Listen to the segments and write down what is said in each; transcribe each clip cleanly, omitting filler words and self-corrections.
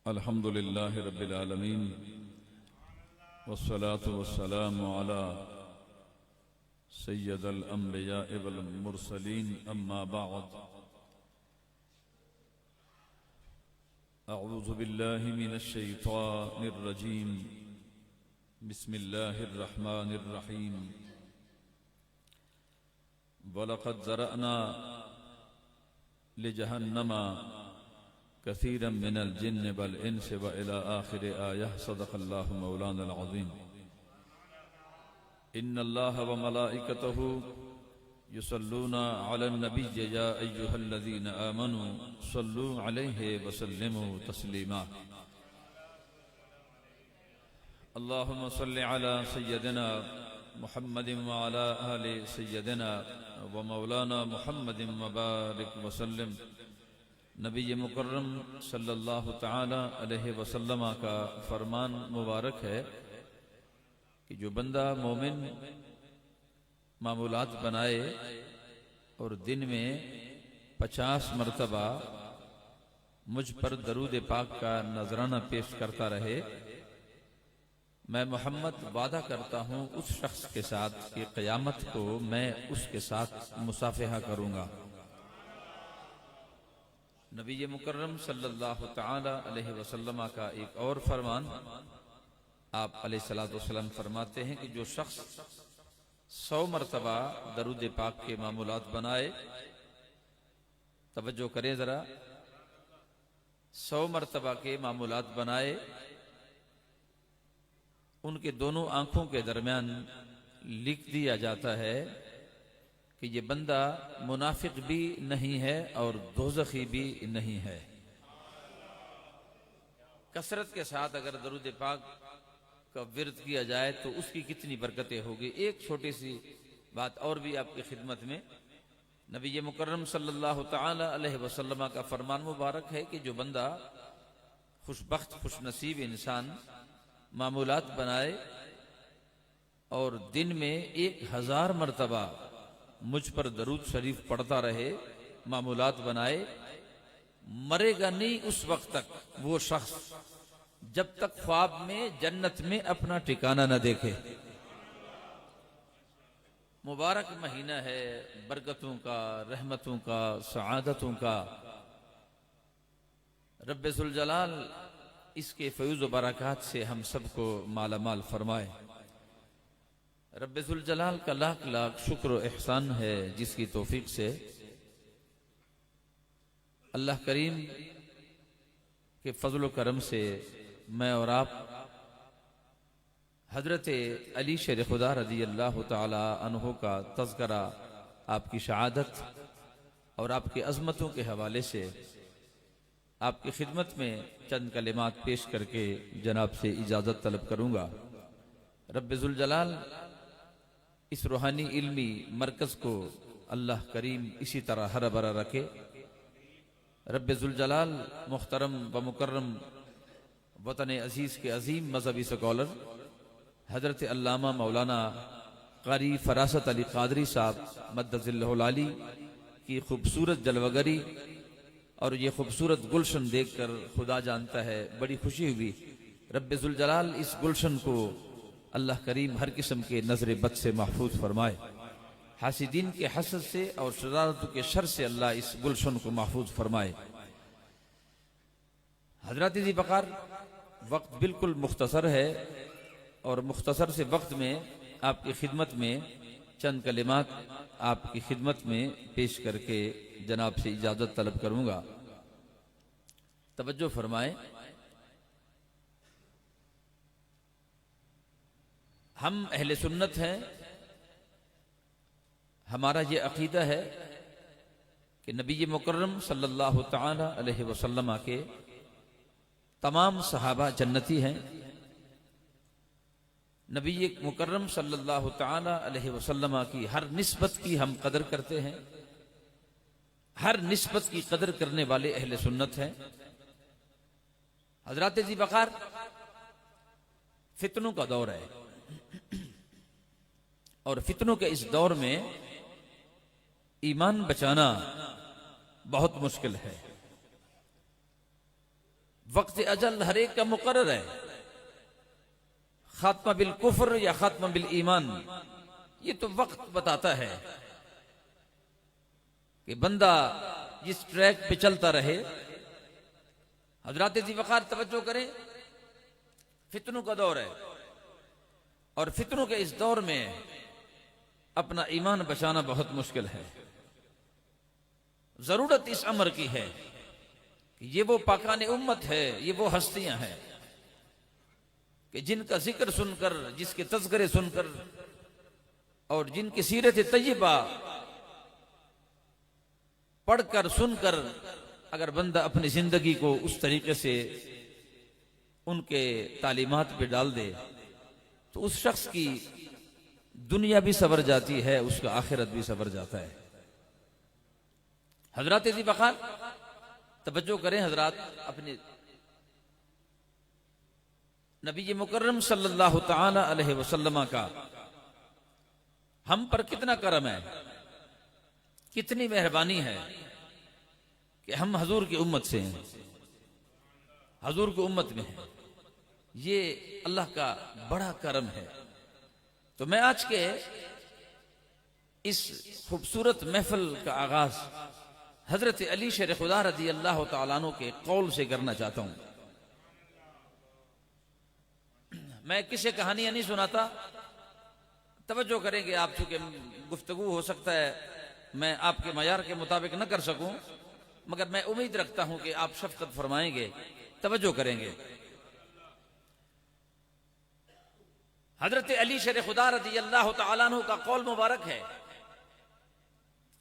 अल्हम्दुलिल्लाहि रब्बिल आलमीन वस्सलातु वस्सलामु अला सय्यदल अंबिया वल मुरसलीन अम्मा बअद अऊज़ु बिल्लाहि मिनश शैतानिर रजीम बिस्मिल्लाहिर रहमानिर रहीम वलक़द ज़रअना लिजहन्नमा कसीरम मिनल जिन्न वल इंस व इला आखिर आयह सदक़ल्लाहु मौलानल अज़ीम। इन्नल्लाह व मलाइकतहु युसल्लूना अलन नबिय्य या अय्युहल्लज़ीना आमनू सल्लू अलैहि व सल्लिमू तस्लीमा। अल्लाहुम्मा सल्लि अला सय्यदिना मुहम्मदिन व अला आलि सय्यदिना व मौलाना मुहम्मदिन व बारिक व सल्लिम। नबी मुकर्रम सल्लल्लाहु तआला अलैहि वसल्लम का फरमान मुबारक है कि जो बंदा मोमिन मामूलात बनाए और दिन में 50 मरतबा मुझ पर दरूद पाक का नजराना पेश करता रहे, मैं मोहम्मद वादा करता हूँ उस शख्स के साथ कि क़यामत को मैं उसके साथ मुसाफिहा करूँगा। नबी मुकर्रम सल्लल्लाहु तआला अलैहि वसल्लम का एक और फरमान आप अलैहिस्सलातु वस्सलाम फरमाते हैं कि जो शख्स 100 मरतबा दरूद पाक के मामूलात बनाए, तवज्जो करें जरा, 100 मरतबा के मामूलात बनाए, उनके दोनों आंखों के दरमियान लिख दिया जाता है कि ये बंदा मुनाफिक भी नहीं है और दोज़खी भी नहीं है। कसरत के साथ अगर दरूद पाक का विर्द किया जाए तो उसकी कितनी बरकतें होगी। एक छोटी सी बात और भी आपकी खिदमत में, नबी मुकर्रम सल्लल्लाहु तआला अलैहि वसल्लम का फरमान मुबारक है कि जो बंदा खुशबख्त खुशनसीब इंसान मामूलात बनाए और दिन में 1000 मरतबा मुझ पर दरूद शरीफ पढ़ता रहे, मामूलात बनाए, मरेगा नहीं उस वक्त तक वो शख्स जब तक ख्वाब में जन्नत में अपना ठिकाना न देखे। मुबारक महीना है, बरकतों का, रहमतों का, सआदतों का। रब्बे जुल जलाल इसके फयूज़ व बरक़ात से हम सबको माला माल फरमाए। रब्बे जुल जलाल का लाख लाख शुक्र व एहसान है जिसकी तौफीक से अल्लाह करीम के फजल व करम से मैं और आप हजरत अली शेर खुदा रज़ी अल्लाह तआला अन्हु का तज़किरा, आपकी शहादत और आपकी अज़मतों के हवाले से आपकी खिदमत में चंद कलिमात पेश करके जनाब से इजाज़त तलब करूँगा। रब्बे जुल जलाल इस रूहानी इल्मी मरकज़ को अल्लाह करीम इसी तरह हरा भरा रखे। रब्बे जुल जलाल मुख्तरम व मुकर्रम वतन अजीज़ के अजीम मजहबी स्कॉलर हजरत अल्लामा मौलाना कारी फरासत अली कादरी साहब मद्दज़िल्लहुल आली की खूबसूरत जलवगरी और ये खूबसूरत गुलशन देखकर खुदा जानता है बड़ी खुशी हुई। रब्बे जुल जलाल इस गुलशन को अल्लाह करीम हर किस्म के नजर बद से महफूज फरमाए, हासिदीन के हसद से और शरारतों के शर से अल्लाह इस गुलशन को महफूज फरमाए। हजरत जी बकार, वक्त बिल्कुल मुख्तसर है और मुख्तसर से वक्त में आपकी खिदमत में चंद कलिमात आपकी खिदमत में पेश करके जनाब से इजाज़त तलब करूँगा। तवज्जो फरमाएं। हम अहले सुन्नत हैं, हमारा ये अकीदा है कि नबी मुकर्रम सल्लल्लाहु तआला अलैहि वसल्लम के तमाम सहाबा जन्नती हैं। नबी मुकर्रम सल्लल्लाहु तआला अलैहि वसल्लम की हर निस्बत की हम कदर करते हैं, हर निस्बत की कदर करने वाले अहले सुन्नत हैं। हजरत जी बकार, फितनों का दौर है और फितनों के इस दौर में ईमान बचाना बहुत मुश्किल है। वक्त अजल हर एक का मुकर्रर है। खात्मा बिल कुफ्र या खात्मा बिल ईमान, ये तो वक्त बताता है कि बंदा जिस ट्रैक पे चलता रहे। हजरात ज़ी वक़ार तवज्जो करें, फितनों का दौर है और फितनों के इस दौर में अपना ईमान बचाना बहुत मुश्किल है। जरूरत इस अमर की है कि ये वो पाकाने उम्मत है, ये वो हस्तियां हैं कि जिनका जिक्र सुनकर, जिसके तज़किरे सुनकर और जिनकी सीरत तय्यबा पढ़कर सुनकर अगर बंदा अपनी जिंदगी को उस तरीके से उनके तालीमात पे डाल दे तो उस शख्स की दुनिया भी सवर जाती है, उसका आखिरत भी सवर जाता है। हजरात ज़ी वक़ार तवज्जो करें, हजरात अपने नबी मुकर्रम सल्लल्लाहु ताला अलैहि वसल्लम का हम पर कितना करम है, कितनी मेहरबानी है कि हम हजूर की उम्मत से हैं, हजूर की उम्मत में हैं। ये अल्लाह का बड़ा करम है। तो मैं आज के इस खूबसूरत महफिल का आगाज हजरत अली शेर खुदा रज़ी अल्लाह तआला अन्हु के कौल से करना चाहता हूं। मैं किसे कहानियां नहीं सुनाता, तवज्जो करेंगे आप, चूंकि गुफ्तगू हो सकता है मैं आपके मयार के मुताबिक न कर सकूं, मगर मैं उम्मीद रखता हूं कि आप शफ़क़त फरमाएंगे, तवज्जो करेंगे। हजरत अली शेर खुदा रज़ी अल्लाह तआला अन्हु का कौल मुबारक है।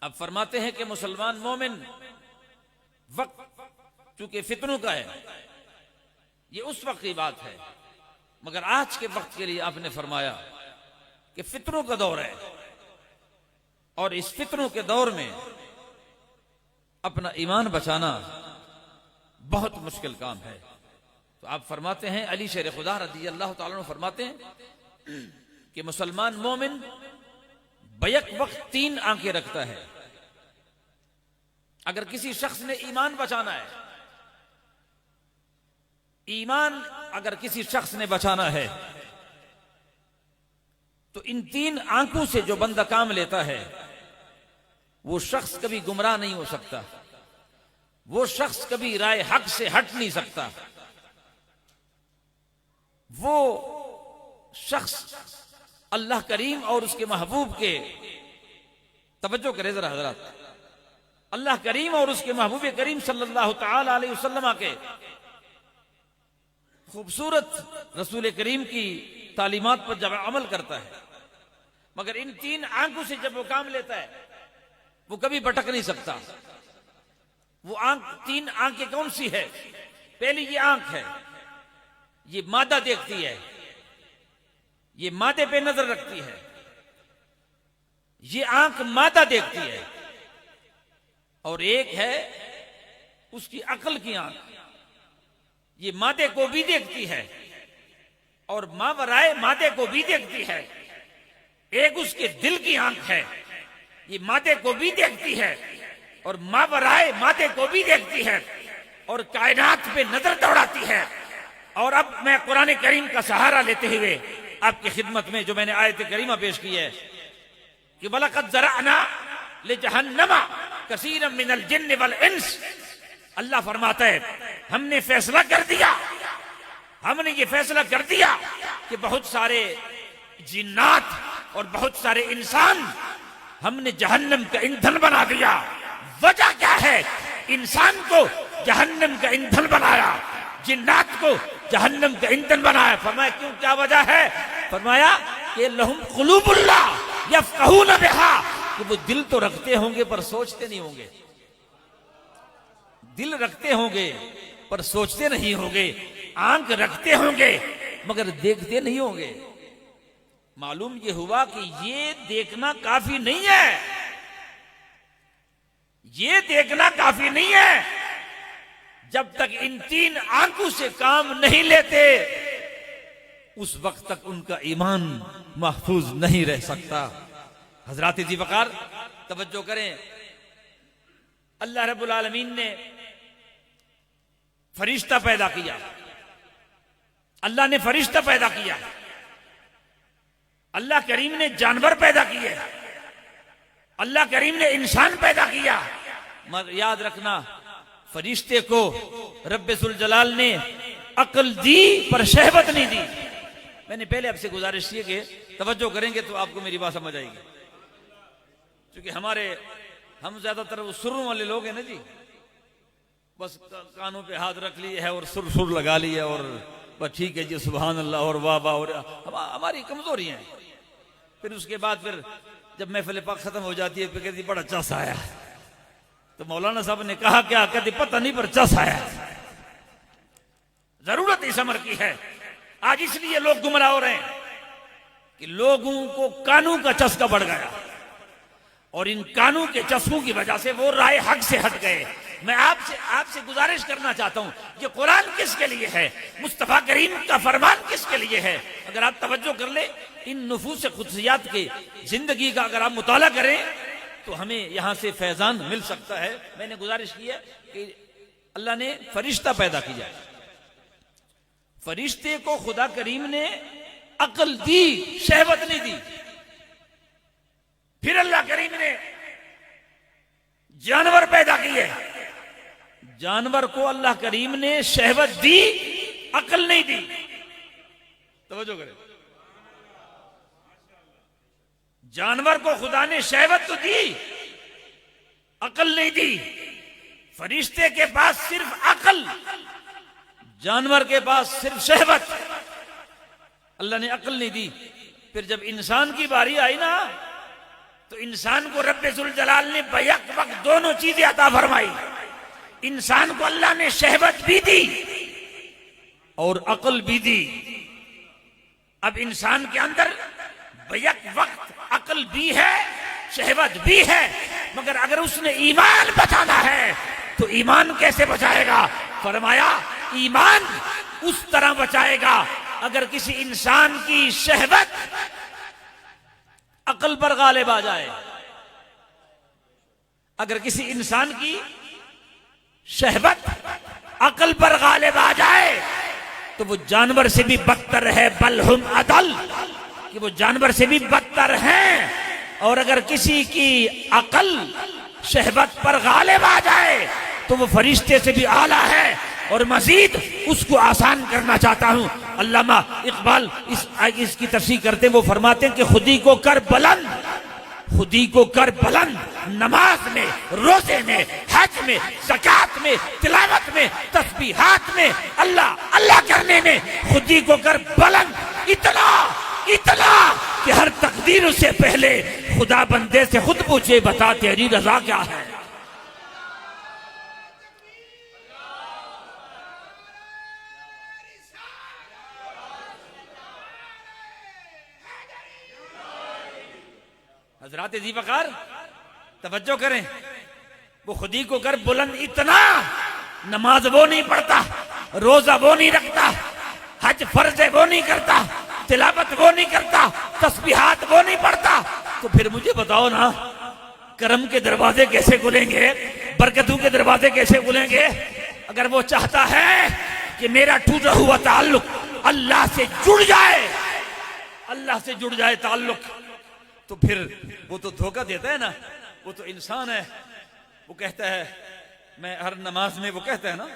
अब फरमाते हैं कि मुसलमान मोमिन, वक्त चूंकि फितनों का है, ये उस वक्त की बात है, मगर आज के वक्त के लिए आपने फरमाया कि फितनों का दौर है और इस फितनों के दौर में अपना ईमान बचाना बहुत मुश्किल काम है। तो आप फरमाते हैं, अली शेर खुदा रज़ी अल्लाह तआला अन्हु फरमाते हैं कि मुसलमान मोमिन बैक वक्त 3 आंखें रखता है। अगर किसी शख्स ने ईमान बचाना है, ईमान अगर किसी शख्स ने बचाना है तो इन 3 आंखों से जो बंदा काम लेता है वो शख्स कभी गुमराह नहीं हो सकता, वो शख्स कभी राय हक से हट नहीं सकता, वो शख्स अल्लाह करीम और उसके महबूब के, तवज्जो करें जरा हजरात, अल्लाह करीम और उसके महबूब करीम सल्लल्लाहु ताला अलैहि वसल्लम के खूबसूरत रसूल करीम की तालीमात पर जब अमल करता है, मगर इन 3 आंखों से जब वो काम लेता है वो कभी भटक नहीं सकता। वो 3 आंखें कौन सी है? पहली ये आंख है, ये मादा देखती है, ये मादे पे नजर रखती है, ये आंख मादा देखती है। और एक है उसकी अकल की आंख, ये मादे को भी देखती है और मावराए मादे को भी देखती है। एक उसके दिल की आंख है, ये मादे को भी देखती है और मावराए मादे को भी देखती है और कायनात पे नजर दौड़ाती है। और अब मैं कुरान करीम का सहारा लेते हुए आपकी खिदमत में जो मैंने आयत करीमा पेश की है कि वलक़द ज़रअना लिजहन्नम कसीरम मिनल जिन्न वल इंस, अल्लाह फरमाता है हमने फैसला कर दिया, हमने ये फैसला कर दिया कि बहुत सारे जिन्नात और बहुत सारे इंसान हमने जहन्नम का ईंधन बना दिया। वजह क्या है? इंसान को जहन्नम का ईंधन बनाया, जिन्नात को जहन्नम का ईंधन बनाया। फरमाया क्यों, क्या वजह है? फरमाया कि लहुम कुलूबुल्ला यफ़क़हून बिहा, कि वो दिल तो रखते होंगे पर सोचते नहीं होंगे, दिल रखते होंगे पर सोचते नहीं होंगे, आंख रखते होंगे मगर देखते नहीं होंगे। मालूम ये हुआ कि ये देखना काफी नहीं है, ये देखना काफी नहीं है। जब तक इन 3 आंखों से काम नहीं लेते उस वक्त तक उनका ईमान महफूज नहीं रह सकता। हजरात ज़ी वक़ार तवज्जो करें, अल्लाह रब्बुल आलमीन ने फरिश्ता पैदा किया, अल्लाह ने फरिश्ता पैदा किया, अल्लाह करीम ने जानवर पैदा किए, अल्लाह करीम ने इंसान पैदा किया। मगर याद रखना, फरिश्ते को रब्बुल जलाल ने अक्ल दी पर शहवत नहीं दी। मैंने पहले आपसे गुजारिश की कि तवज्जो करेंगे तो आपको मेरी बात समझ आएगी, क्योंकि हम ज्यादातर वो सुर वाले लोग हैं ना जी, बस कानों पे हाथ रख लिए है और सुर सुर लगा लिया और बस ठीक है जी सुभान अल्लाह और वाह वाह, और हमारी कमजोरी है। फिर उसके बाद फिर जब महफिल पाक खत्म हो जाती है फिर कहती बड़ा चस आया, तो मौलाना साहब ने कहा क्या, कहती पता नहीं पर चस आया। जरूरत इस अमर की है। आज इसलिए लोग गुमराह हो रहे हैं कि लोगों को कानून का चस्का बढ़ गया और इन कानून के चस्कों की वजह से वो राय हक से हट गए। मैं आपसे गुजारिश करना चाहता हूं कि कुरान किसके लिए है, मुस्तफा करीम का फरमान किसके लिए है। अगर आप तवज्जो कर ले, इन नुफूस खुदसियात की जिंदगी का अगर आप मुताला करें तो हमें यहां से फैजान मिल सकता है। मैंने गुजारिश की है कि अल्लाह ने फरिश्ता पैदा किया, फरिश्ते को खुदा करीम ने अक्ल दी, शहवत नहीं दी। फिर अल्लाह करीम ने जानवर पैदा किए, जानवर को अल्लाह करीम ने शहवत दी, अक्ल नहीं दी। तवज्जो करें, जानवर को खुदा ने शहवत तो दी, अक्ल नहीं दी। फरिश्ते के पास सिर्फ अक्ल, जानवर के पास सिर्फ शहवत, अल्लाह ने अक्ल नहीं दी। फिर जब इंसान की बारी आई ना, तो इंसान को रब्बुल जलाल ने बैक वक्त दोनों चीजें अता फरमाई। इंसान को अल्लाह ने शहवत भी दी और अक्ल भी दी। अब इंसान के अंदर बैक वक्त अक्ल भी है, शहवत भी है, मगर अगर उसने ईमान बचाना है तो ईमान कैसे बचाएगा? फरमाया ईमान उस तरह बचाएगा अगर किसी इंसान की शहवत अक्ल पर गालिब आ जाए। अगर किसी इंसान की शहवत अक्ल पर गालिब आ जाए तो वो जानवर से भी बदतर है, बलहुम अदल, कि वो जानवर से भी बदतर हैं। और अगर किसी की अक्ल शहवत पर गालिब आ जाए तो वो फरिश्ते से भी आला है। और मजीद उसको आसान करना चाहता हूं, अल्लामा इकबाल इसकी तफसीर करते वो फरमाते हैं कि खुदी को कर बुलंद, खुदी को कर बुलंद, नमाज में, रोजे में, हज में, ज़कात में, तिलावत में, तस्बीहात में, अल्लाह अल्लाह करने में खुदी को कर बुलंद, इतना इतना कि हर तकदीर से पहले खुदा बंदे से खुद पूछे, बता तेरी रजा क्या है। हजरात जी वकार तवज्जो करें, वो खुदी को कर बुलंद इतना, नमाज वो नहीं पढ़ता, रोजा वो नहीं रखता, हज फर्ज वो नहीं करता, तिलावत वो नहीं करता, तस्बीहात वो नहीं पढ़ता, तो फिर मुझे बताओ ना करम के दरवाजे कैसे खुलेंगे, बरकतों के दरवाजे कैसे खुलेंगे? अगर वो चाहता है कि मेरा टूटा हुआ ताल्लुक अल्लाह से जुड़ जाए, अल्लाह से जुड़ जाए ताल्लुक, तो फिर वो तो धोखा देता है ना, वो तो इंसान है। वो कहता है, मैं हर नमाज में वो कहता है ना,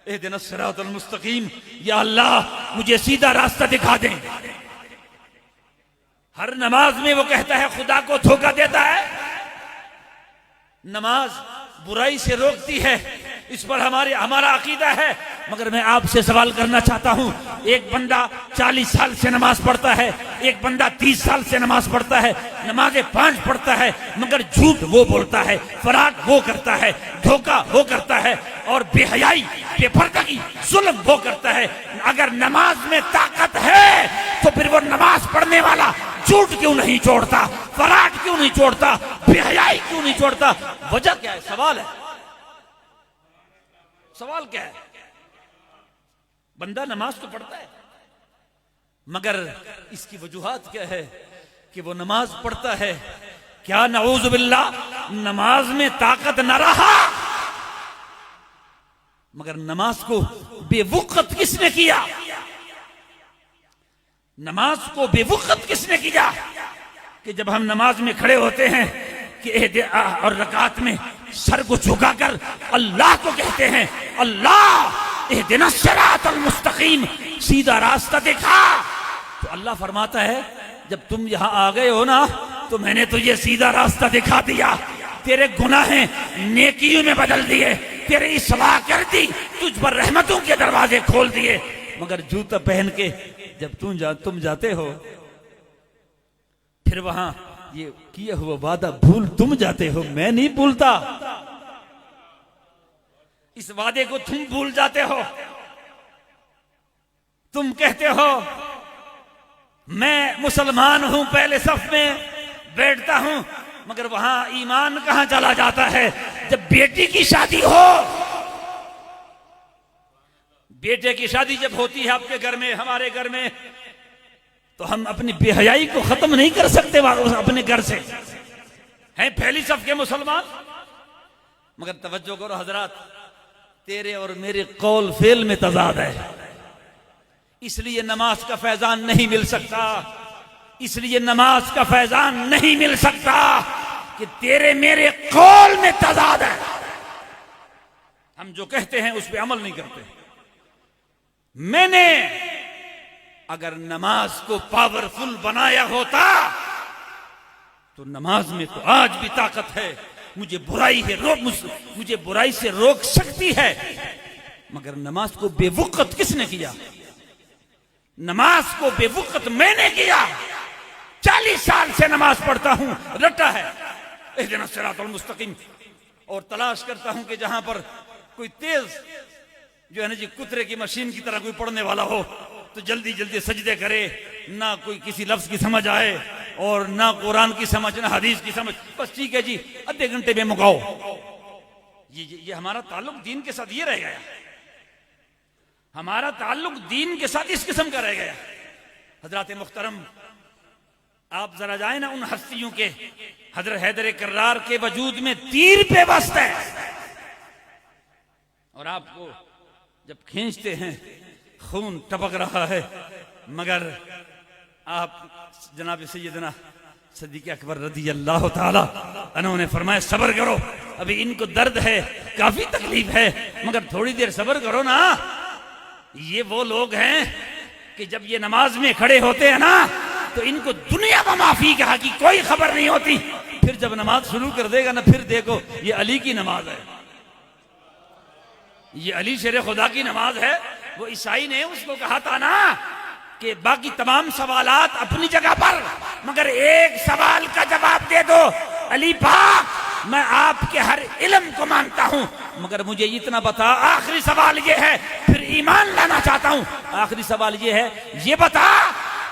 एहदिना सिरातल मुस्तकीम, या अल्लाह मुझे सीधा रास्ता दिखा दें। हर नमाज में वो कहता है, खुदा को धोखा देता है। नमाज बुराई से रोकती है, इस पर हमारा अकीदा है। मगर मैं आपसे सवाल करना चाहता हूं, एक बंदा 40 साल से नमाज पढ़ता है, एक बंदा 30 साल से नमाज पढ़ता है, नमाजें 5 पढ़ता है, मगर झूठ वो बोलता है, फराड वो करता है, धोखा वो करता है, और बेहयाई, बेपर्दगी, जुल्म वो करता है। अगर नमाज में ताकत है तो फिर वो नमाज पढ़ने वाला झूठ क्यों नहीं छोड़ता, फराड क्यों नहीं छोड़ता, बेहयाई क्यों नहीं छोड़ता? वजह क्या है? सवाल है, सवाल क्या है? बंदा नमाज तो पढ़ता है, मगर इसकी वजूहात क्या है कि वो नमाज पढ़ता है, क्या नऊज़ बिल्लाह नमाज में ताकत न रहा, मगर नमाज को बेवकत किसने किया? नमाज को बेवकत किसने किया कि जब हम नमाज में खड़े होते हैं कि और रकात में सर को झुकाकर अल्लाह को कहते हैं, अल्लाह इहदिना सिरातल मुस्तकीम, सीधा रास्ता दिखा। तो अल्लाह फरमाता है जब तुम यहां आ गए हो ना तो मैंने तुझे सीधा रास्ता दिखा दिया, तेरे गुनाहें नेकियों में बदल दिए, तेरी इस्लाह कर दी, तुझ पर रहमतों के दरवाजे खोल दिए। मगर जूता पहन के जब तुम जाते हो फिर वहां ये किया हुआ वादा भूल तुम जाते हो, मैं नहीं भूलता। इस वादे को तुम भूल जाते हो। तुम कहते हो मैं मुसलमान हूं, पहले सफ में बैठता हूं, मगर वहां ईमान कहां चला जाता है? जब बेटी की शादी हो, बेटे की शादी जब होती है आपके घर में, हमारे घर में, तो हम अपनी बेहयाई को खत्म नहीं कर सकते अपने घर से। हैं पहली सफ के मुसलमान, मगर तवज्जो करो हजरात, तेरे और मेरे कौल फेल में तजाद है, इसलिए नमाज का फैजान नहीं मिल सकता। इसलिए नमाज का फैजान नहीं मिल सकता कि तेरे मेरे कौल में तजाद है। हम जो कहते हैं उस पर अमल नहीं करते। मैंने अगर नमाज को पावरफुल बनाया होता तो नमाज में तो आज भी ताकत है, मुझे बुराई से रोक सकती है। मगर नमाज को बेवकत किसने किया? नमाज को बेवकत मैंने किया। 40 साल से नमाज पढ़ता हूं, रटा है इहदिना सिरातल मुस्तकीम, और तलाश करता हूं कि जहां पर कोई तेज जो है ना जी कुतरे की मशीन की तरह कोई पढ़ने वाला हो तो जल्दी जल्दी सजदे करे, ना कोई किसी लफ्ज की समझ आए और ना कुरान की समझ, ना हदीस की समझ, बस ठीक है जी आधे घंटे में मुकाओ। ये हमारा ताल्लुक दीन के साथ ये रह गया। हमारा ताल्लुक दीन के साथ इस किस्म का रह गया। हजरत मुख्तरम, आप जरा जाए ना उन हस्तियों के, हजरत हैदर कर्रार के वजूद में तीर पे बस्त है, और आपको जब खींचते हैं खून टपक रहा है, मगर आप जनाब सैयदना सिद्दीक़ अकबर रज़ी अल्लाह ताला अन्हु ने फरमाया सब्र करो, अभी इनको दर्द है, काफी तकलीफ है, मगर थोड़ी देर सब्र करो ना। ये वो लोग हैं कि जब ये नमाज में खड़े होते हैं ना तो इनको दुनिया में माफी कहा कि कोई खबर नहीं होती, फिर जब नमाज शुरू कर देगा ना फिर देखो ये अली की नमाज है, ये अली शेर खुदा की नमाज है। वो ईसाई ने उसको कहा था ना कि बाकी तमाम सवालात अपनी जगह पर, मगर एक सवाल का जवाब दे दो, अली पाक मैं आपके हर इल्म को मानता हूं, मगर मुझे इतना बता, आखिरी सवाल ये है, फिर ईमान लाना चाहता हूं, आखिरी सवाल ये है, ये बता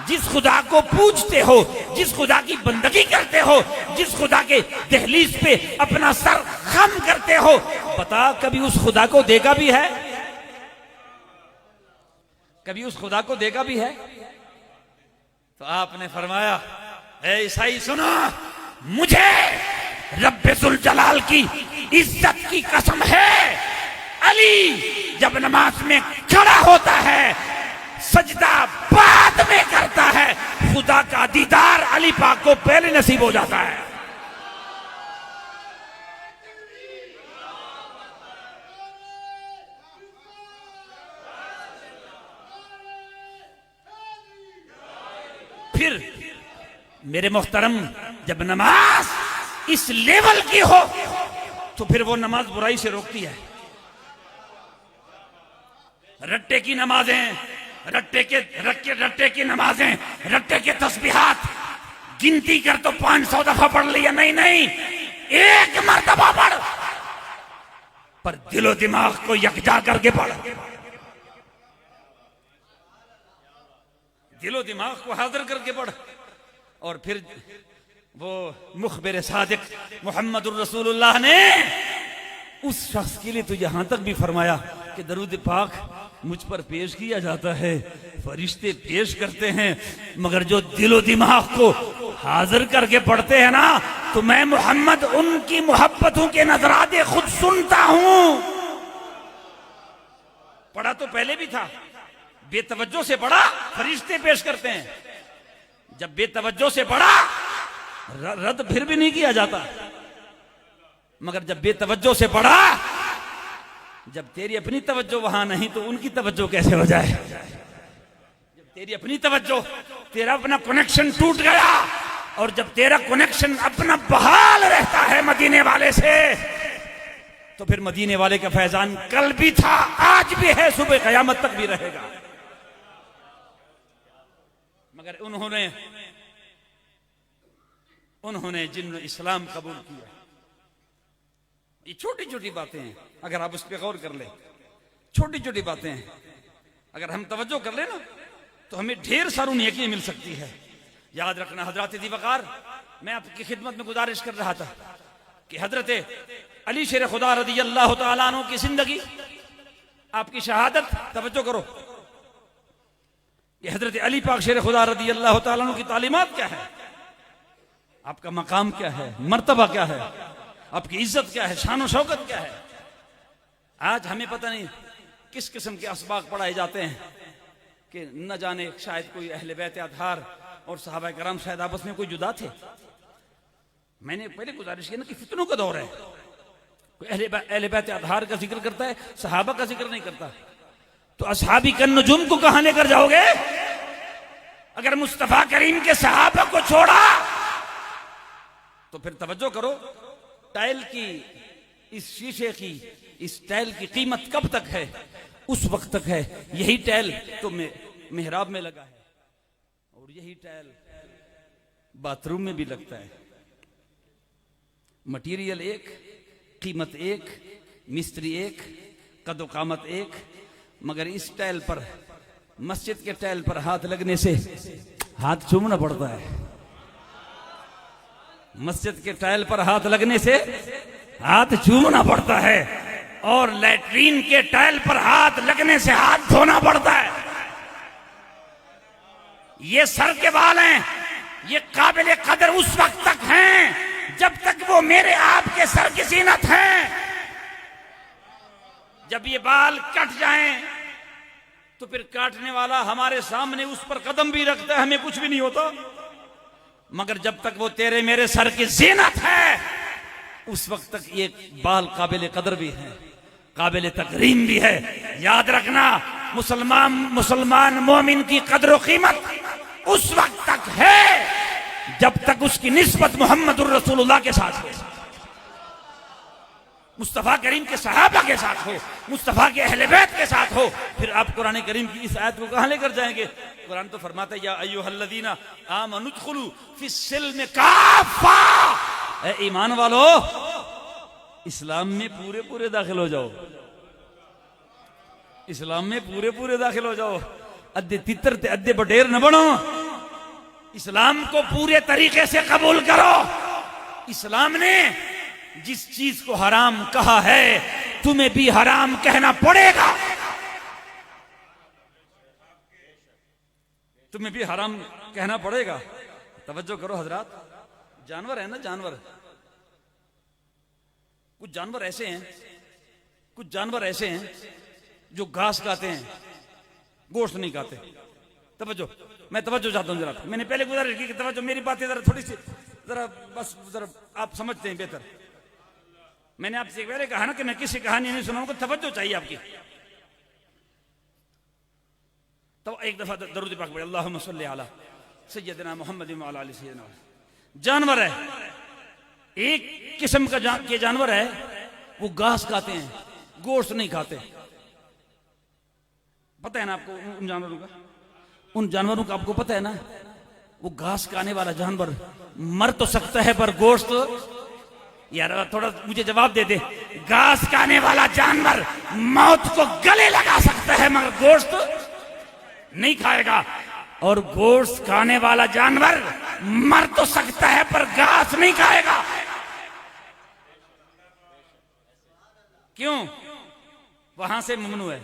जिस खुदा को पूजते हो, जिस खुदा की बंदगी करते हो, जिस खुदा के दहलीज पे अपना सर खम करते हो, बता कभी उस खुदा को देखा भी है? कभी उस खुदा को देखा भी है? तो आपने फरमाया, ए ईसाई सुनो, मुझे रब्बे जुल जलाल की इज्जत की कसम है, अली जब नमाज में खड़ा होता है सजदा बाद में करता है, खुदा का दीदार अली पाक को पहले नसीब हो जाता है। फिर मेरे मोहतरम, जब नमाज इस लेवल की हो तो फिर वो नमाज बुराई से रोकती है। रट्टे की नमाजें, रट्टे की नमाजें, रट्टे के तस्बीहात गिनती कर तो 500 दफा पढ़ लिया, नहीं, एक मर्तबा पढ़, पर दिलो दिमाग को यकजा करके पढ़, दिलो दिमाग को हाजिर करके पढ़। और फिर वो मुखबिर सादिक मुहम्मदुर रसूलुल्लाह ने उस शख्स के लिए तो यहां तक भी फरमाया कि दरूद पाक मुझ पर पेश किया जाता है, फरिश्ते पेश करते हैं, मगर जो दिलो दिमाग को हाजिर करके पढ़ते हैं ना, तो मैं मोहम्मद उनकी मोहब्बतों के नजराते खुद सुनता हूं। पढ़ा तो पहले भी था, बेतवज्जो से पढ़ा फरिश्ते पेश करते हैं, जब बेतवज्जो से पढ़ा रद्द फिर भी नहीं किया जाता, मगर जब बेतवज्जो से पढ़ा, जब तेरी अपनी तवज्जो वहां नहीं तो उनकी तवज्जो कैसे हो जाए। जब तेरी अपनी तवज्जो, तेरा अपना कनेक्शन टूट गया, और जब तेरा कनेक्शन अपना बहाल रहता है मदीने वाले से, तो फिर मदीने वाले का फैजान कल भी था, आज भी है, सुबह कयामत तक भी रहेगा। मगर उन्होंने जिन्होंने इस्लाम कबूल किया, ये छोटी छोटी बातें हैं, अगर आप उस पर गौर कर ले, छोटी छोटी बातें हैं, अगर हम तवज्जो कर ले ना, तो हमें ढेर सारी नेकियां मिल सकती है। याद रखना हजरत ज़ीवकार, मैं आपकी खिदमत में गुजारिश कर रहा था कि हजरत अली शेर खुदा रज़ी अल्लाह तआला अन्हु की जिंदगी, आपकी शहादत, तवज्जो करो कि हजरत अली पाक शेर खुदा रज़ी अल्लाह तआला अन्हु की तालीमात क्या है, आपका मकाम क्या है, मर्तबा क्या है, आपकी इज्जत क्या है, शान व शौकत क्या है। आज हमें पता नहीं किस किस्म के असबाक पढ़ाए जाते हैं कि न जाने शायद कोई अहले बैत अतहार और सहाबा कराम शायद आपस में कोई जुदा थे। मैंने पहले गुजारिश की ना कि फितनों का दौर है, कोई अहले बैत अतहार का जिक्र करता है, सहाबा का जिक्र नहीं करता, तो असहाबी कन नुजुम को कहां लेकर जाओगे? अगर मुस्तफा करीम के सहाबा को छोड़ा तो फिर तवज्जो करो, टाइल की, इस शीशे की, इस टाइल की कीमत कब तक है? उस वक्त तक है। यही टाइल तो मेहराब में लगा है, और यही टाइल बाथरूम में भी लगता है। मटेरियल एक, कीमत एक, मिस्त्री एक, कदो कामत एक, मगर इस टाइल पर, मस्जिद के टाइल पर हाथ लगने से हाथ चूमना पड़ता है। मस्जिद के टाइल पर हाथ लगने से हाथ चूमना पड़ता है, और लैट्रीन के टाइल पर हाथ लगने से हाथ धोना पड़ता है। ये सर के बाल हैं, ये काबिल कदर उस वक्त तक हैं जब तक वो मेरे आपके सर की जीनत हैं। जब ये बाल कट जाएं तो फिर काटने वाला हमारे सामने उस पर कदम भी रखता है, हमें कुछ भी नहीं होता। मगर जब तक वो तेरे मेरे सर की जीनत है, उस वक्त तक ये बाल काबिल कदर भी है, काबिल तकरीम भी है। याद रखना, मुसलमान मोमिन की कदर कीमत उस वक्त तक है जब तक उसकी निस्बत मोहम्मदुर रसूलुल्लाह के साथ हो, मुस्तफा करीम के सहाबा के साथ हो, मुस्तफा के अहले बैत के साथ हो। फिर आप कुरान करीम की इस आयत को कहां लेकर जाएंगे? कुरान तो फरमाता है, या अय्युहल्लज़ीना आमनु उदखुलू फिस्सिल्म काफ़ा, ए ईमान वालो, इस्लाम में पूरे पूरे दाखिल हो जाओ, इस्लाम में पूरे पूरे दाखिल हो जाओ। अद्दे तितर ते अद्दे बटेर न बनो, इस्लाम को पूरे तरीके से कबूल करो। इस्लाम ने जिस चीज को हराम कहा है, तुम्हें भी हराम कहना पड़ेगा, तुम्हें भी हराम कहना पड़ेगा। तवज्जो करो हजरात, जानवर है ना, जानवर, कुछ जानवर ऐसे हैं, कुछ जानवर ऐसे हैं जो घास खाते हैं, गोश्त नहीं खाते। तवज्जो, मैं तवज्जो चाहता हूं जरा, मैंने पहले गुजारिश की कि तवज्जो, मेरी बातें जरा थोड़ी सी जरा बस जरा आप समझते हैं बेहतर। मैंने आपसे पहले कहा ना कि मैं किसी कहानी नहीं सुनाऊंगा, तवज्जो चाहिए आपकी। तो एक दफा दरूद पाक पढ़े, अल्लाहुम्मा सल्ली अला सय्यदना मुहम्मद व अला आलि सय्यदना। जानवर है, एक किस्म का के जानवर है, वो घास खाते हैं, गोश्त नहीं खाते। पता है ना आपको उन जानवरों का? उन जानवरों का आपको पता है ना? वो घास खाने वाला जानवर मर तो सकता है पर गोश्त, यार थोड़ा मुझे जवाब दे दे, घास खाने वाला जानवर मौत को गले लगा सकता है मगर गोश्त नहीं खाएगा, और गोश्त खाने वाला जानवर मर तो सकता है पर घास नहीं खाएगा। क्यों? वहां से ममनू है।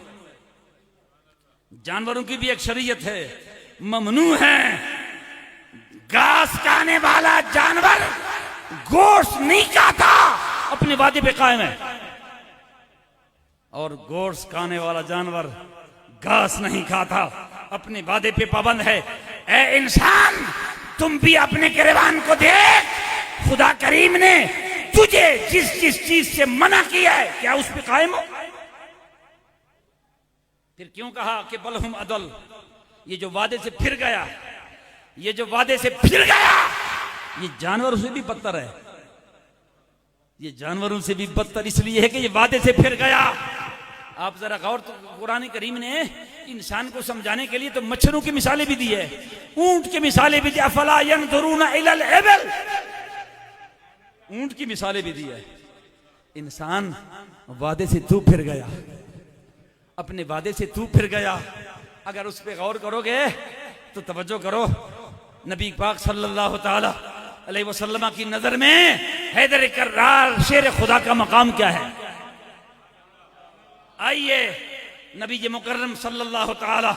जानवरों की भी एक शरीयत है, ममनू है। घास खाने वाला जानवर गोश्त नहीं खाता, अपने वादे पे कायम है। और गोश्त खाने वाला जानवर घास नहीं खाता, अपने वादे पे पाबंद है। ए इंसान, तुम भी अपने गिरबान को देख, खुदा करीम ने तुझे जिस जिस चीज से मना किया है क्या उस पे कायम हो। फिर क्यों कहा कि बलहुम अदल, ये जो वादे से फिर गया, ये जो वादे से फिर गया, ये जानवरों से भी बदतर है। ये जानवरों से भी बदतर इसलिए है कि ये वादे से फिर गया। आप जरा गौर, तो कुरान करीम ने इंसान को समझाने के लिए तो मच्छरों की मिसालें भी दी है, ऊंट की मिसालें भी दी। अफला यंजुरूना इलल इबल, ऊंट की मिसालें भी दी है। इंसान वादे से तू फिर गया, अपने वादे से तू फिर गया। अगर उस पे गौर करोगे तो तवज्जो करो, नबी पाक सल्लल्लाहु ताला अलैहि वसल्लम की नजर में हैदर कर्रार शेर खुदा का मकाम क्या है। आइए नबी मुकर्रम सल्लल्लाहु ताला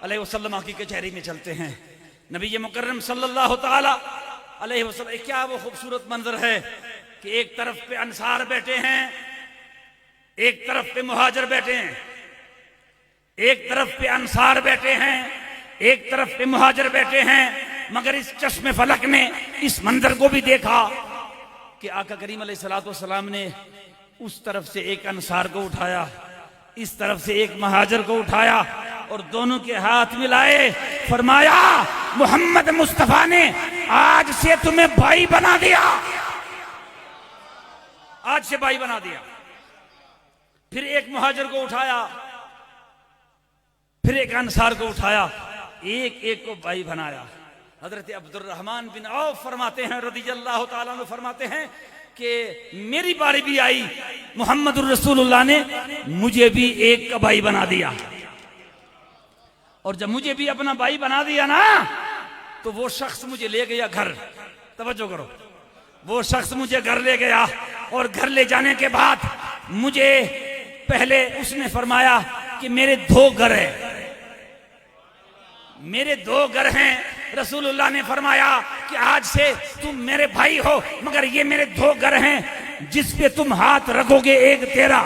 अलैहि वसल्लम की कचहरी में चलते हैं। नबी मुकर्रम सल्लल्लाहु ताला अलैहि वसल्लम, क्या वो खूबसूरत मंजर है कि एक तरफ पे अंसार बैठे हैं, एक तरफ पे मुहाजिर बैठे हैं, एक तरफ पे अंसार बैठे हैं, एक तरफ पे मुहाजिर बैठे हैं। मगर इस चश्मे फलक ने इस मंजर को भी देखा कि आका करीम अलैहिस्सलातु वस्सलाम ने उस तरफ से एक अंसार को उठाया, इस तरफ से एक मुहाजिर को उठाया और दोनों के हाथ मिलाए, फरमाया मोहम्मद मुस्तफा ने आज से तुम्हें भाई बना दिया, आज से भाई बना दिया। फिर एक मुहाजिर को उठाया, फिर एक अंसार को उठाया, एक एक को भाई बनाया। हजरत अब्दुर्रहमान बिन औफ फरमाते हैं रज़ियल्लाहु ताला अन्हु फरमाते हैं कि मेरी बारी भी आई, मोहम्मद रसूलुल्लाह ने मुझे भी एक का भाई बना दिया। और जब मुझे भी अपना भाई बना दिया ना, तो वो शख्स मुझे ले गया घर। तवज्जो करो, वो शख्स मुझे घर ले गया और घर ले जाने के बाद मुझे पहले उसने फरमाया कि मेरे दो घर हैं, मेरे दो घर हैं। रसूलुल्लाह ने फरमाया कि आज से तुम मेरे भाई हो, मगर ये मेरे दो घर हैं, जिस पे तुम हाथ रखोगे एक तेरा,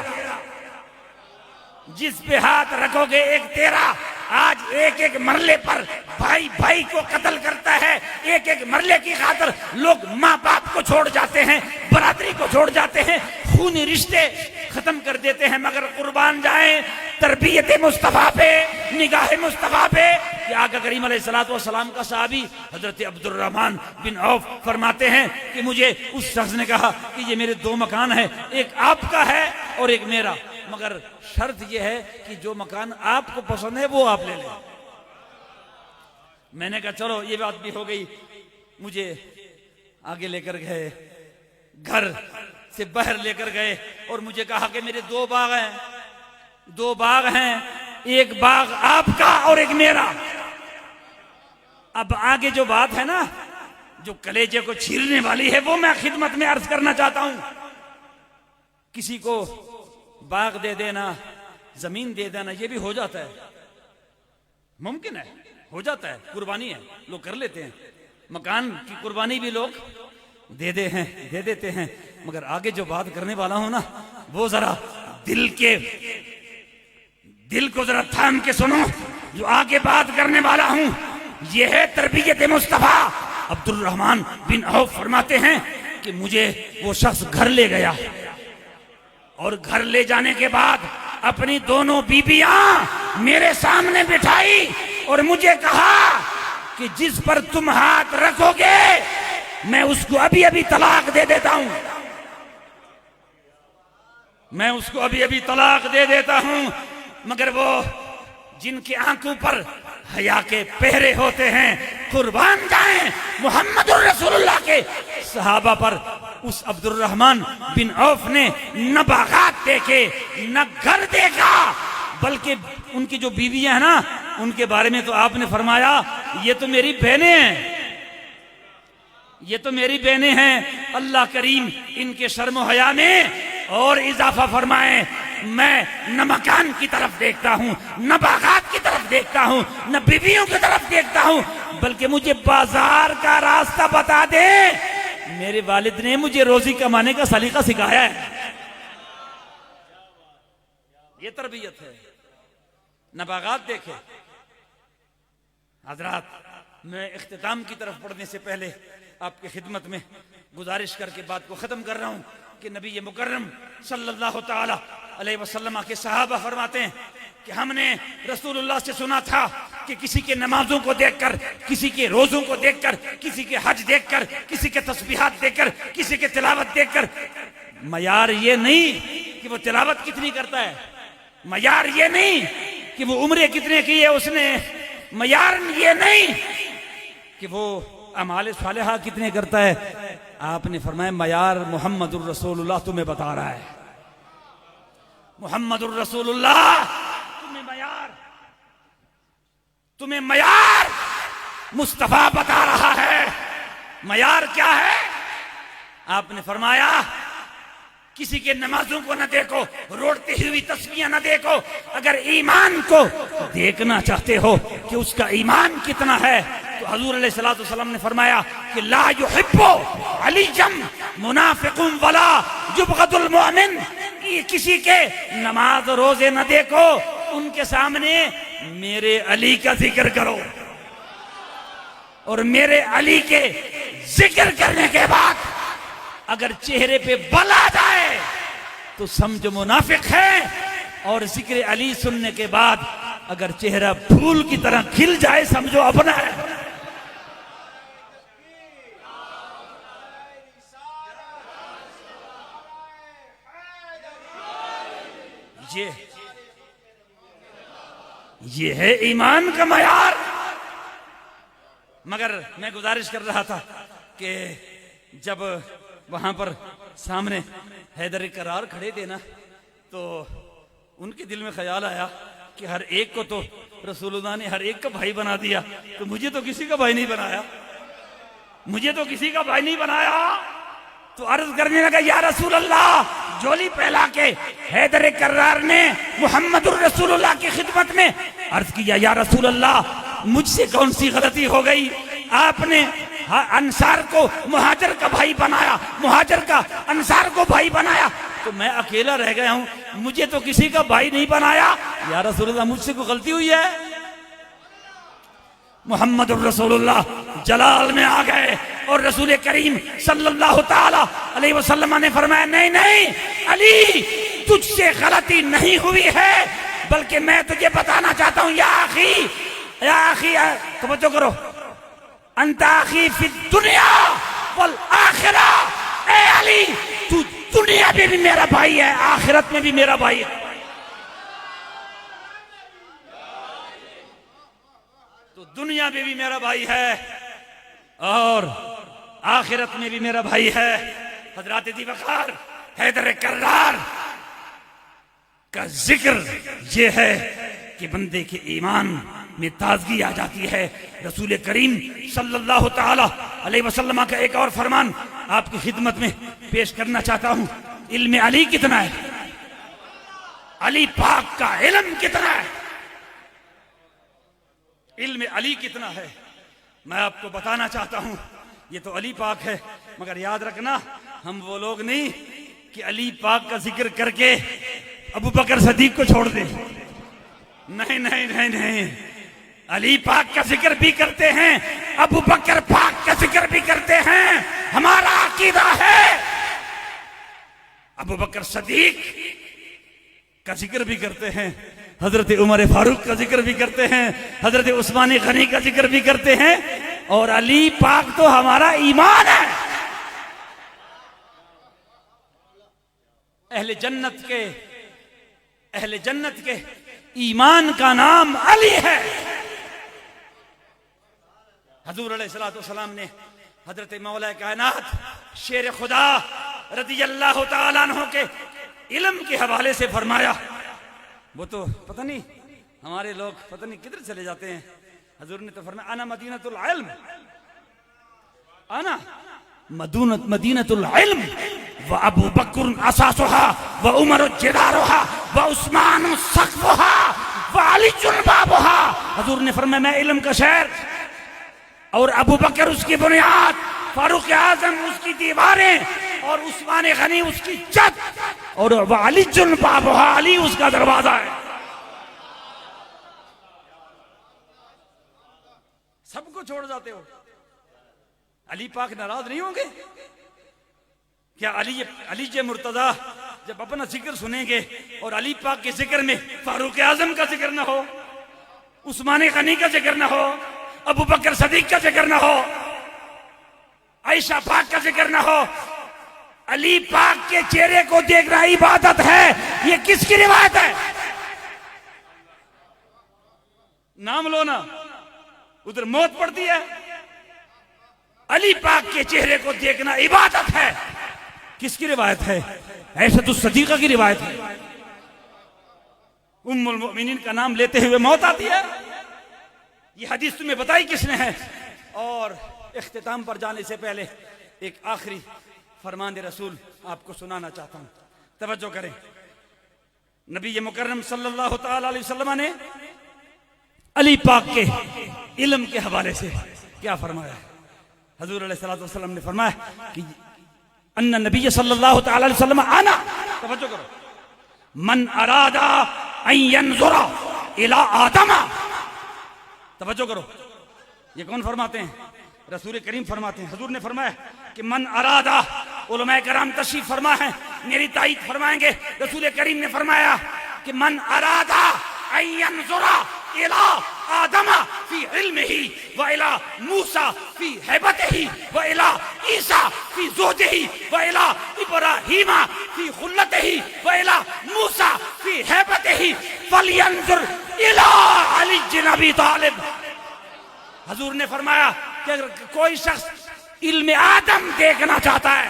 जिस पे हाथ रखोगे एक तेरा। आज एक एक मरले पर भाई भाई को कत्ल करता है, एक एक मरले की खातिर लोग माँ बाप को छोड़ जाते हैं, बरादरी को छोड़ जाते हैं, खूनी रिश्ते खत्म कर देते हैं। मगर कुर्बान जाएं तरबियत मुस्तफा पे, निगाह मुस्तफा पे। कि आका करीम अलैहिस्सलातु वस्सलाम का सहाबी हजरत अब्दुर्रहमान बिन औफ फरमाते हैं कि मुझे उस शख्स ने कहा कि ये मेरे दो मकान है, एक आपका है और एक मेरा, मगर शर्त यह है कि जो मकान आपको पसंद है वो आप ले लें। मैंने कहा चलो ये बात भी हो गई। मुझे आगे लेकर गए, घर से बाहर लेकर गए और मुझे कहा कि मेरे दो बाग हैं, दो बाग हैं, एक बाग आपका और एक मेरा। अब आगे जो बात है ना, जो कलेजे को छीलने वाली है, वो मैं खिदमत में अर्ज करना चाहता हूं। किसी को बाग दे देना, जमीन दे देना, ये भी हो जाता है, मुमकिन है, हो जाता है, कुर्बानी है, लोग कर लेते हैं। मकान की कुर्बानी भी लोग दे देते हैं। मगर आगे जो बात करने वाला हूं ना, वो जरा दिल को जरा थाम के सुनो। जो आगे बात करने वाला हूं, यह है तरबियत मुस्तफा। अब्दुर्रहमान बिन औफ फरमाते हैं कि मुझे वो शख्स घर ले गया और घर ले जाने के बाद अपनी दोनों बीबियां मेरे सामने बिठाई और मुझे कहा कि जिस पर तुम हाथ रखोगे मैं उसको अभी अभी तलाक दे देता हूं, मैं उसको अभी अभी तलाक दे देता हूं। मगर वो जिनकी आंखों पर हया के पहरे होते हैं, कुर्बान जाएं मोहम्मद रसूलुल्लाह के सहाबा पर उस अब्दुर्रहमान बिन औफ ने न बागात देखे, न घर देखा, बल्कि उनकी जो बीवियां हैं ना, उनके बारे में तो आपने फरमाया ये तो मेरी बहनें हैं, ये तो मेरी बहनें हैं। अल्लाह करीम इनके शर्म हया में और इजाफा फरमाए। मैं न मकान की तरफ देखता हूं, न बागात की तरफ देखता हूं, न बीवियों की तरफ देखता हूं, बल्कि मुझे बाजार का रास्ता बता दे। मेरे वालिद ने मुझे रोजी कमाने का सलीका सिखाया है। ये तरबियत है। नबागात देखे हजरात, मैं इख्तिताम की तरफ बढ़ने से पहले आपकी खिदमत में गुजारिश करके बात को ख़त्म कर रहा हूँ कि नबी मुकर्रम सल्लल्लाहु ताला अलैहि वसल्लम के सहाबा फरमाते हैं कि हमने रसूलुल्लाह से सुना था कि किसी के नमाजों को देखकर, किसी के रोज़ों को देखकर, किसी के हज देखकर, किसी के तस्बीहात देखकर, किसी के तिलावत देखकर, मयार ये नहीं कि वो तिलावत कितनी करता है, मयार ये नहीं कि वो उम्रे कितने की है उसने, मयार ये नहीं कि वो अमाल सालिहा कितने करता है। आपने फरमाया मयार मुहम्मदुर रसूलुल्लाह तुम्हें बता रहा है, मुहम्मदुर रसूलुल्लाह तुम्हें मयार मुस्तफा बता रहा है। मयार क्या है? आपने फरमाया किसी के नमाजों को न देखो, रोड़ती हुई तस्बीहें न देखो, अगर ईमान को देखना चाहते हो कि उसका ईमान कितना है तो हजूर अलैहिस्सलातु वस्सलाम ने फरमाया कि ला युहिब्बु अलीजम मुनाफिकुन वला युबगदुल मुमिन, किसी के नमाज रोजे न देखो, उनके सामने मेरे अली का जिक्र करो, और मेरे अली के जिक्र करने के बाद अगर चेहरे पे बल आ जाए तो समझो मुनाफिक है, और जिक्र अली सुनने के बाद अगर चेहरा फूल की तरह खिल जाए समझो अपना है। ये है ईमान का मयार। मगर मैं गुजारिश कर रहा था कि जब वहां पर सामने हैदर करार खड़े थे ना, तो उनके दिल में ख्याल आया कि हर एक को तो रसूलुल्लाह ने हर एक का भाई बना दिया, तो मुझे तो किसी का भाई नहीं बनाया, मुझे तो किसी का भाई नहीं बनाया। तो अर्ज करने लगा या रसूल अल्लाह, झोली फैला के हैदर करार ने मुहम्मदुर रसूलुल्लाह की खिदमत में अर्ज किया या रसूल अल्लाह, मुझसे कौन सी गलती हो गई, आपने अंसार को मुहाजिर का भाई बनाया, मुहाजिर का अंसार को भाई बनाया, तो मैं अकेला रह गया हूं, मुझे तो किसी का भाई नहीं बनाया। या रसूलुल्लाह, मुझसे कोई गलती हुई है? मुहम्मदुर रसूलुल्लाह जलाल में आ गए और रसूल करीम सल्लल्लाहु ताला अलैहि वसल्लम ने फरमाया नहीं नहीं अली, तुझसे गलती नहीं हुई है, बल्कि मैं तुझे बताना चाहता हूं या आखी तवज्जो करो, अंता आखी फी दुनिया वल आखिरा, ए अली तू दुनिया में भी मेरा भाई है, आखिरत में भी मेरा भाई है। तो दुनिया में भी मेरा भाई है और आखिरत में भी मेरा भाई है। हजरत ज़ीवकार हैदर करार का जिक्र ये है कि बंदे के ईमान में ताजगी आ जाती है। रसूल करीम सल्लल्लाहु ताला अलैहि वसल्लम का एक और फरमान आपकी खिदमत में पेश करना चाहता हूं। इल्म अली कितना है, अली पाक का इल्म कितना है, इल्म अली कितना है, मैं आपको बताना चाहता हूं। ये तो अली पाक है, मगर याद रखना हम वो लोग नहीं कि अली पाक का जिक्र करके अबू बकर सदीक को छोड़ दे। नहीं नहीं नहीं नहीं, अली पाक का जिक्र भी करते हैं, अबू बकर पाक का जिक्र भी करते हैं। हमारा अकीदा है अबू बकर सदीक का जिक्र भी करते हैं, हजरत उमर फारूक का जिक्र भी करते हैं, हजरत उस्मान गनी का जिक्र भी करते हैं, और अली पाक तो हमारा ईमान है। अहले जन्नत के ईमान का नाम अली है। हजूर अलैहिस्सलाम ने हजरत मौला कायनात शेर खुदा रज़ियल्लाहु ताला अन्हु के इल्म के हवाले से फरमाया। वो तो पता नहीं हमारे लोग पता नहीं किधर चले जाते हैं। हजूर ने तो फरमाया आना मदीनतुल इल्म, आना मदीनतुल इल्म व अबू बकर असासुहा व उमर जिदारुहा व उस्मान सक़्फ़ुहा व अली जुनबाबुहा। हजूर ने फरमाया मैं इल्म का शहर, और अबू बकर उसकी बुनियाद, फारूक आजम उसकी दीवारें, और उस्मान गनी उसकी छत। और वालिजुल बाब, अली उसका दरवाजा है। सबको छोड़ जाते हो, अली पाक नाराज नहीं होंगे क्या? अली जे मुर्तजा जब अपना जिक्र सुनेंगे और अली पाक के जिक्र में फारूक आजम का जिक्र ना हो, उस्मान गनी का जिक्र ना हो, अबू बकर सदीक का जिक्र ना हो, आयशा पाक का जिक्र ना हो, अली पाक के चेहरे को देखना इबादत है, ये किसकी रिवायत है? नाम लो ना, उधर मौत पड़ती है। अली पाक के चेहरे को देखना इबादत है, किसकी रिवायत है? ऐसा तो सदीका की रिवायत है। उम्मुल मोमिनीन का नाम लेते हुए मौत आती है। ये हदीस तुम्हें बताई किसने है? और इख्तिताम पर जाने से पहले एक आखिरी फरमान रसूल आपको सुनाना चाहता हूं, तवज्जो करें। नबी मुकर्रम सल्लल्लाहु तआला अलैहि वसल्लम ने अली पाक के इल्म के हवाले से क्या फरमाया? हजूर अलैहिस्सलातु वस्सलाम ने फरमाया कि अन्ना नबी सल्लल्लाहु तआला अलैहि वसल्लम आना, तवज्जो करो, मन अरादा अन यंजुरा इला आदम, तवज्जो करो, ये कौन फरमाते हैं? रसूल करीम फरमाते हैं। हजूर ने फरमाया कि मन अरादा, उलमाए कराम तशरीफ फरमा है, मेरी ताईद फरमाएंगे। रसूल करीम ने फरमाया कि मन अरादा अन यंजुरा इला आदम फी इल्मिही व इला मूसा फी हैबतिही व इला ईसा फी ज़ुहदिही व इला इब्राहीम फी खुल्लतिही व इला मूसा फी हैबतिही फलयंजुर इला अली बिन अबी तालिब। हजूर ने फरमाया कि अगर कोई शख्स इल्म आदम देखना चाहता है,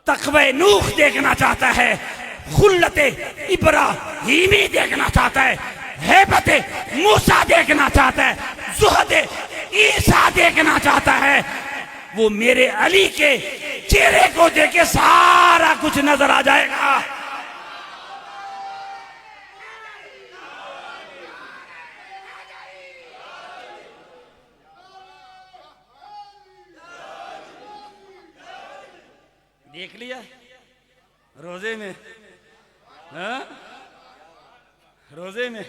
तक़वे नूह देखना चाहता है, खुल्लते इब्राहीमी देखना चाहता है, हैबते मूसा देखना चाहता है, ज़ुहदे ईसा देखना चाहता है, वो मेरे अली के चेहरे को देखे सारा कुछ नजर आ जाएगा। देख लिया रोजे में, हाँ? रोजे में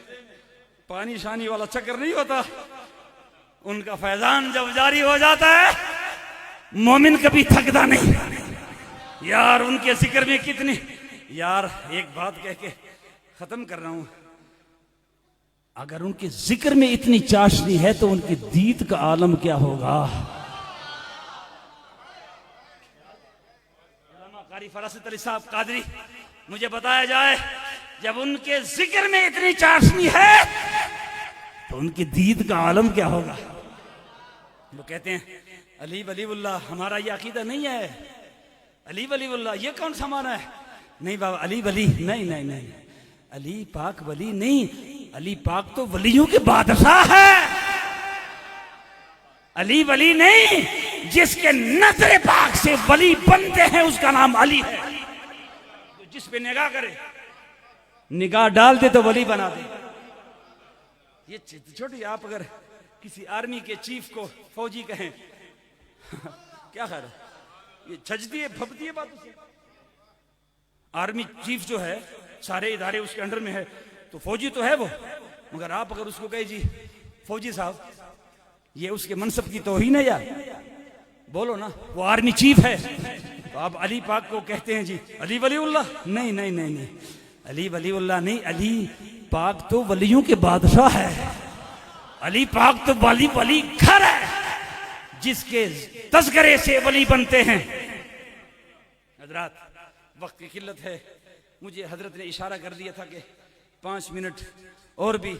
पानी शानी वाला चक्कर नहीं होता। उनका फैजान जब जारी हो जाता है, मोमिन कभी थकता नहीं। यार उनके जिक्र में कितनी, यार एक बात कह के खत्म कर रहा हूं, अगर उनके जिक्र में इतनी चाशनी है तो उनकी दीद का आलम क्या होगा? कारी फरासत अली साहब कादरी, मुझे बताया जाए जब उनके जिक्र में इतनी चाशनी है तो उनकी दीद का आलम क्या होगा? वो कहते हैं अली वलीउल्लाह, हमारा ये अकीदा नहीं है। अली वलीउल्लाह ये कौन सा माना है? नहीं बाबा, अली वली नहीं नहीं नहीं, अली पाक वली नहीं, अली पाक तो वलियों के बादशाह है। अली वली नहीं, जिसके नजर पाक से वली बनते हैं उसका नाम अली है। तो जिस पे निगाह करे, निगाह डाल दे तो वली बना दे। ये छोटी, आप अगर किसी आर्मी के चीफ को फौजी कहें क्या खैर है, ये छजती है फबती है बात उसे। आर्मी चीफ जो है सारे इदारे उसके अंडर में है, तो फौजी तो है वो, मगर आप अगर उसको कहे जी फौजी साहब, ये उसके मनसब की तौहीन है यार, बोलो ना, वो आर्मी चीफ है। तो आप अली पाक को कहते हैं जी अली वलीउल्लाह, नहीं नहीं नहीं नहीं, अली वलीउल्लाह नहीं, अली पाक तो वलियों के बादशाह है। अली पाक तो वली वली घर है, जिसके तस्करे से वली बनते हैं। हजरात, वक्त की किल्लत है, मुझे हजरत ने इशारा कर दिया था कि 5 मिनट और भी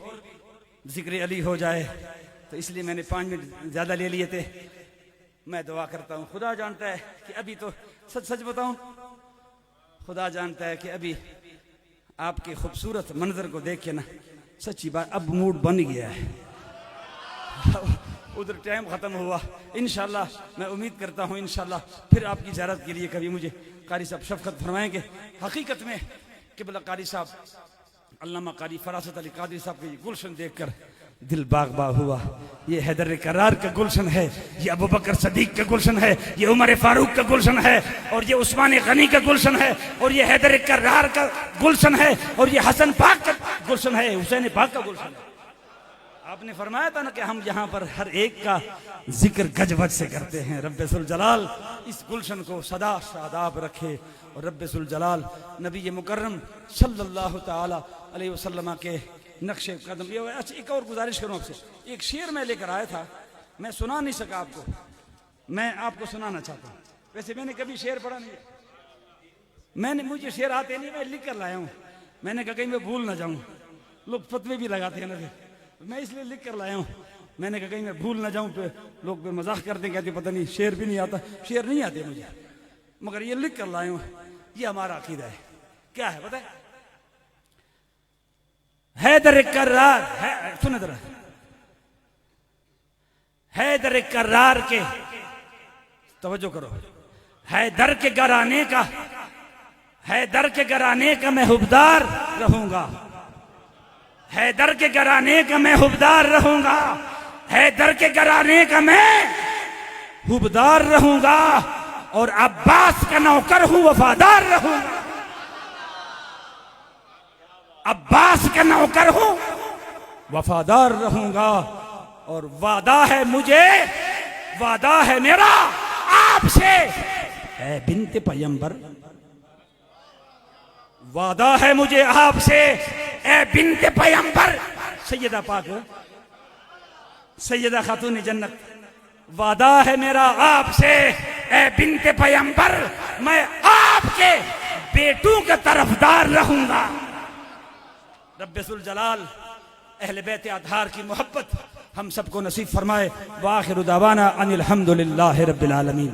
जिक्र अली हो जाए, तो इसलिए मैंने 5 मिनट ज्यादा ले लिए थे। मैं दुआ करता हूँ, खुदा जानता है कि अभी तो सच सच बताऊं, खुदा जानता है कि अभी आपके खूबसूरत मंजर को देख के ना सच्ची बात अब मूड बन गया है। उधर टाइम खत्म हुआ, इंशाल्लाह मैं उम्मीद करता हूँ इंशाल्लाह फिर आपकी ज़ियारत के लिए कभी मुझे कारी साहब शफकत फरमाएंगे। हकीकत में किबला कारी साहब अल्लामा कारी फरासत अली कादरी साहब के ये गुलशन देखकर दिल बाग बाग हुआ। ये हैदर करार का गुलशन है, ये अबू बकर सदीक का गुलशन है, ये उमर फारूक का गुलशन है, और ये उस्मान गनी का गुलशन है, और ये हैदर करार का गुलशन है, और ये हसन पाक का गुलशन है, हुसैन पाक का गुलशन है। आपने फरमाया था ना कि हम यहाँ पर हर एक का जिक्र गजबज से करते हैं। रब्बे सुल जलाल इस गुलशन को सदा शादाब रखे, और रब्बे सुल जलाल नबी मुकर्रम सल्लल्लाहु ताला अलैहि वसल्लम के नक्शे कदम। ये अच्छा, एक और गुजारिश करूँ आपसे, एक शेर मैं लेकर आया था, मैं सुना नहीं सका आपको, मैं आपको सुनाना चाहता हूँ। वैसे मैंने कभी शेर पढ़ा नहीं, मुझे शेर आते नहीं, मैं लिख कर लाया हूँ। मैंने कहा कहीं मैं भूल ना जाऊँ, लोग फतवे भी लगाते हैं ना, मैं इसलिए लिख कर लाया हूँ। मैंने कहा कहीं मैं भूल ना जाऊँ, पे लोग पे मजाक करते कहते पता नहीं शेर भी नहीं आता, शेर नहीं आते मुझे, मगर ये लिख कर लाया हूँ। ये हमारा अकीदा है। क्या है पता है? हैदर करार है, सुने जरा, हैदर करार के, तवज्जो करो, हैदर के घराने का, हैदर के घराने का मैं हुबदार रहूंगा, हैदर के घराने का मैं हुबदार रहूंगा, हैदर के घराने का मैं हुबदार रहूंगा, और अब्बास का नौकर हूं वफादार रहूंगा, अब्बास का नौकर हूं वफादार रहूंगा, और वादा है मुझे, वादा है मेरा आपसे ऐ बिन्ते पैगंबर, वादा है मुझे आपसे ऐ बिन्ते पैगंबर, सैयदा पाक सैयदा खातून जन्नत, वादा है मेरा आपसे ऐ बिन्ते पैगंबर, मैं आपके बेटों का तरफदार रहूंगा। रब्बुल जलाल अहले बैत अतहार की मोहब्बत हम सबको नसीब फरमाए। वाखिर दावाना अनिल हम्दुलिल्लाहि रब्बिल आलमीन।